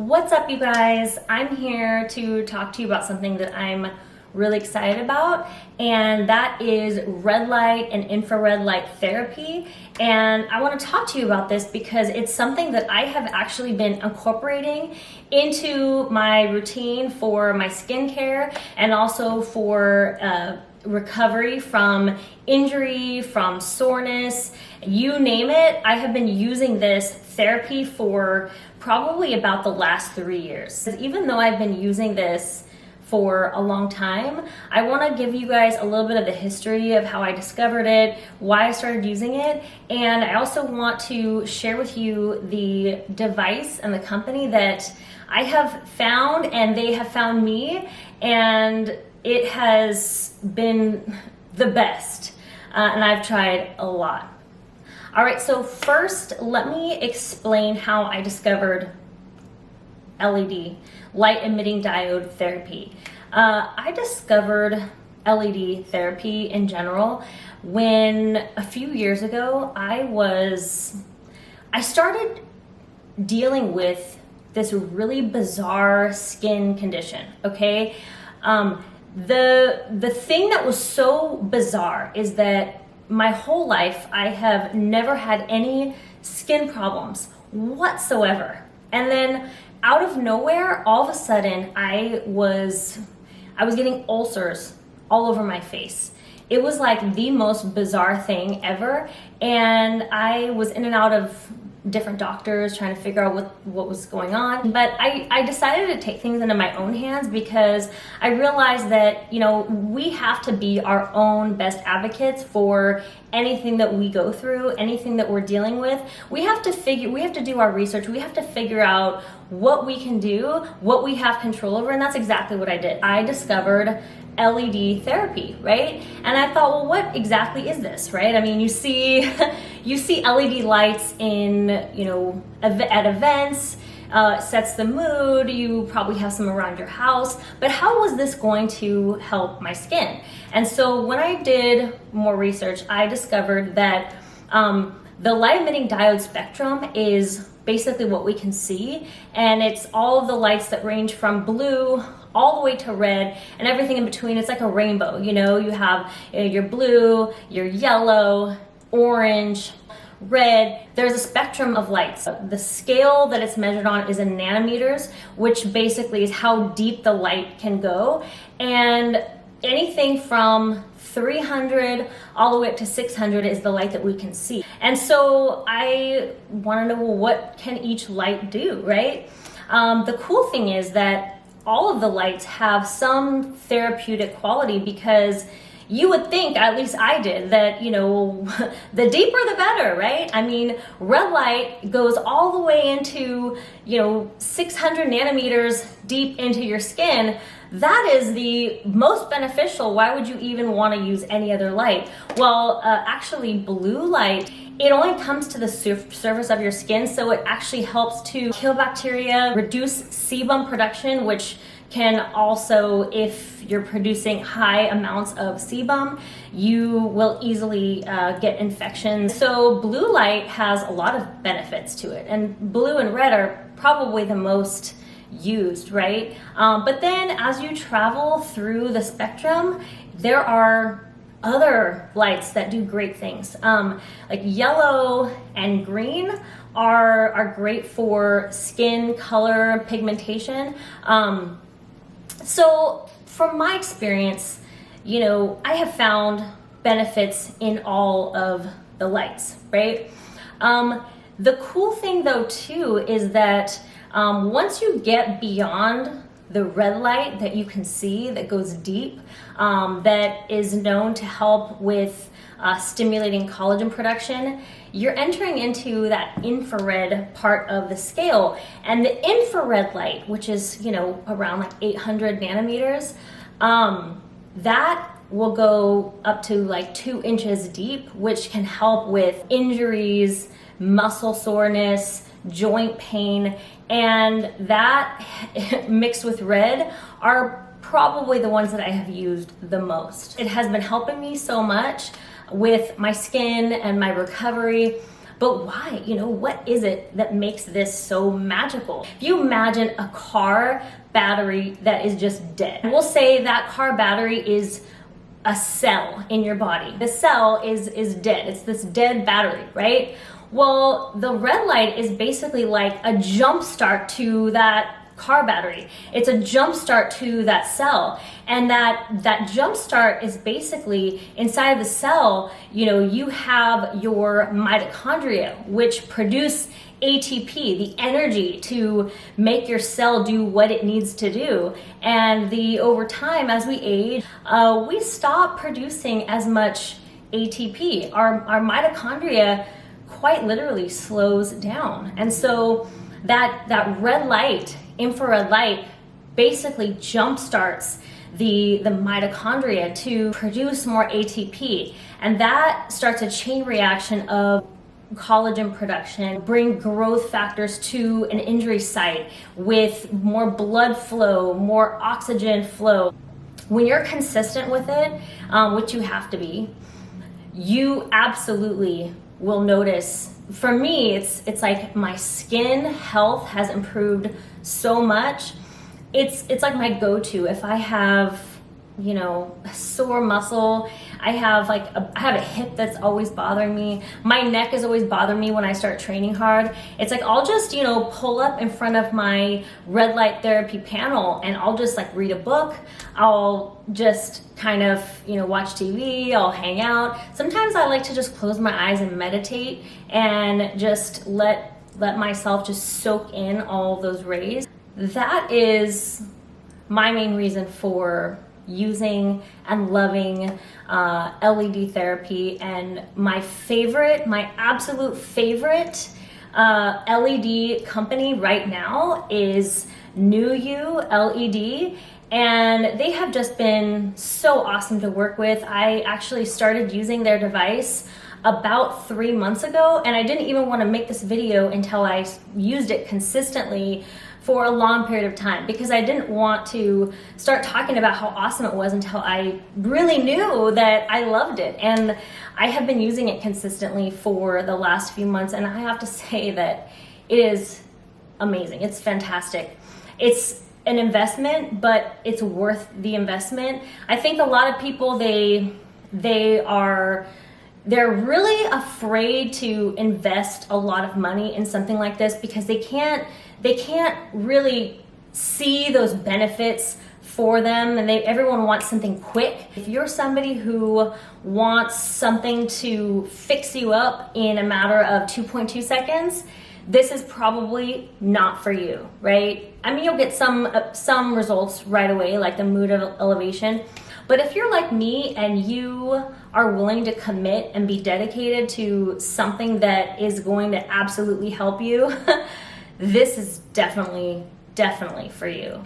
What's up, you guys? I'm here to talk to you about something that I'm really excited about, and that is red light and infrared light therapy. And I want to talk to you about this because it's something that I have actually been incorporating into my routine for my skincare and also for recovery from injury, from soreness, you name it. I have been using this therapy for probably about the last 3 years. Even though I've been using this for a long time, I want to give you guys a little bit of the history of how I discovered it, why I started using it, and I also want to share with you the device and the company that I have found and they have found me, and it has been the best, and I've tried a lot. All right, so first, let me explain how I discovered LED, light emitting diode therapy. I discovered LED therapy in general when a few years ago I started dealing with this really bizarre skin condition, okay? The thing that was so bizarre is that my whole life I have never had any skin problems whatsoever. And then out of nowhere, all of a sudden, I was getting ulcers all over my face. It was like the most bizarre thing ever. And I was in and out of different doctors trying to figure out what was going on. But I decided to take things into my own hands because I realized that, you know, we have to be our own best advocates for anything that we go through, anything that we're dealing with. We have to do our research. We have to figure out what we can do, what we have control over, and that's exactly what I did. I discovered LED therapy, right? And I thought, well, what exactly is this, right? I mean, you see LED lights in, you know, at events, sets the mood, you probably have some around your house, but how was this going to help my skin? And so when I did more research, I discovered that the light emitting diode spectrum is basically what we can see, and it's all of the lights that range from blue all the way to red and everything in between. It's like a rainbow, you know, you have your blue, your yellow, orange, red. There's a spectrum of lights. The scale that it's measured on is in nanometers, which basically is how deep the light can go, and anything from 300 all the way up to 600 is the light that we can see. And so I want to know, well, what can each light do, right? The cool thing is that all of the lights have some therapeutic quality, because you would think, at least I did, that, you know, the deeper the better, right? I mean, red light goes all the way into, you know, 600 nanometers deep into your skin. That is the most beneficial. Why would you even want to use any other light? Well, actually, blue light, it only comes to the surface of your skin, so it actually helps to kill bacteria, reduce sebum production, which can also, if you're producing high amounts of sebum, you will easily get infections. So blue light has a lot of benefits to it, and blue and red are probably the most used, right? But then as you travel through the spectrum, there are other lights that do great things. Like yellow and green are great for skin color, pigmentation. So from my experience, you know, I have found benefits in all of the lights, right? The cool thing though too is that once you get beyond the red light that you can see that goes deep, that is known to help with stimulating collagen production, you're entering into that infrared part of the scale. And the infrared light, which is, you know, around like 800 nanometers, that will go up to like 2 inches deep, which can help with injuries, muscle soreness, joint pain, and that mixed with red are probably the ones that I have used the most. It has been helping me so much with my skin and my recovery. but why? You know, what is it that makes this so magical? If you imagine a car battery that is just dead, we'll say that car battery is a cell in your body. The cell is dead. It's this dead battery, right? Well, the red light is basically like a jump start to that car battery. It's a jump start to that cell. And that jump start is basically inside of the cell, you know, you have your mitochondria, which produce ATP, the energy to make your cell do what it needs to do. And over time, as we age, we stop producing as much ATP. Our mitochondria quite literally slows down. And so that red light, infrared light, basically jump starts the mitochondria to produce more ATP. And that starts a chain reaction of collagen production, bring growth factors to an injury site with more blood flow, more oxygen flow. When you're consistent with it, which you have to be, you absolutely will notice. For me, it's like my skin health has improved so much. It's like my go-to. If I have, you know, a sore muscle, I have a hip that's always bothering me. My neck is always bothering me when I start training hard. It's like I'll just, you know, pull up in front of my red light therapy panel and I'll just like read a book. I'll just kind of, you know, watch TV, I'll hang out. Sometimes I like to just close my eyes and meditate and just let myself just soak in all of those rays. That is my main reason for using and loving LED therapy. And my absolute favorite LED company right now is NuYou LED. And they have just been so awesome to work with. I actually started using their device about 3 months ago, and I didn't even want to make this video until I used it consistently for a long period of time, because I didn't want to start talking about how awesome it was until I really knew that I loved it. And I have been using it consistently for the last few months, and I have to say that it is amazing. It's fantastic. It's an investment, but it's worth the investment. I think a lot of people, they're really afraid to invest a lot of money in something like this because they can't really see those benefits for them, and everyone wants something quick. If you're somebody who wants something to fix you up in a matter of 2.2 seconds, this is probably not for you, right? I mean, you'll get some results right away, like the mood elevation. But if you're like me and you are willing to commit and be dedicated to something that is going to absolutely help you, this is definitely for you.